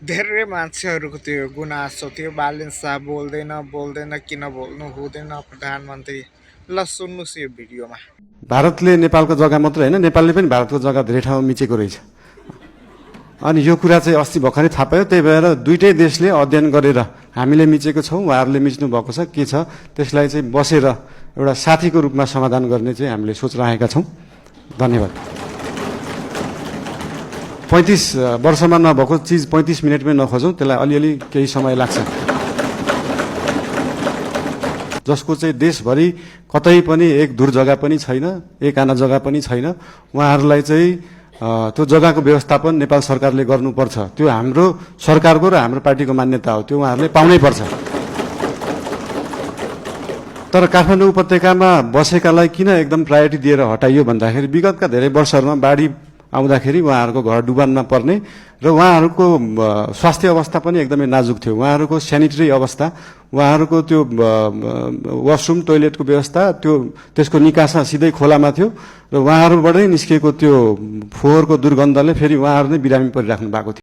धेरै मान्छेहरूको त्यो गुनासो थियो बालिन शाह बोल्दैन बोल्दैन किन बोल्नु हुँदैन प्रधानमन्त्री। ल सुन्नुहोस् यो भिडियोमा। भारतले नेपालको जग्गा मात्र होइन, नेपालले पनि भारतको जग्गा धेरै ठाउँमा मिचेको रहेछ। अनि यो कुरा चाहिँ अस्ति भर्खरै थाहा पायो। त्यही भएर दुईटै देशले अध्ययन गरेर हामीले मिचेको छौँ, उहाँहरूले मिच्नु भएको छ, के छ त्यसलाई चाहिँ बसेर एउटा साथीको रूपमा समाधान गर्ने चाहिँ हामीले सोच राखेका छौँ। धन्यवाद। 35 वर्षमा नभएको चिज 35 मिनटमै नखोजौँ, त्यसलाई अलिअलि केही समय लाग्छ। जसको चाहिँ देशभरि कतै पनि एक दूर जग्गा पनि छैन, एक आना जग्गा पनि छैन, उहाँहरूलाई चाहिँ त्यो जग्गाको व्यवस्थापन नेपाल सरकारले गर्नुपर्छ। त्यो हाम्रो सरकारको र हाम्रो पार्टीको मान्यता हो, त्यो उहाँहरूले पाउनै पर्छ। तर काठमाडौँ उपत्यकामा बसेकालाई किन एकदम प्रायोरिटी दिएर हटाइयो भन्दाखेरि विगतका धेरै वर्षहरूमा बाढी आउँदाखेरि उहाँहरूको घर डुबानमा पर्ने र उहाँहरूको स्वास्थ्य अवस्था पनि एकदमै नाजुक थियो। उहाँहरूको सेनिटरी अवस्था, उहाँहरूको त्यो वासरुम टोइलेटको व्यवस्था, त्यसको निकासा सिधै खोलामा थियो र उहाँहरूबाटै निस्किएको त्यो फोहोरको दुर्गन्धले फेरि उहाँहरू नै बिरामी परिराख्नु भएको थियो।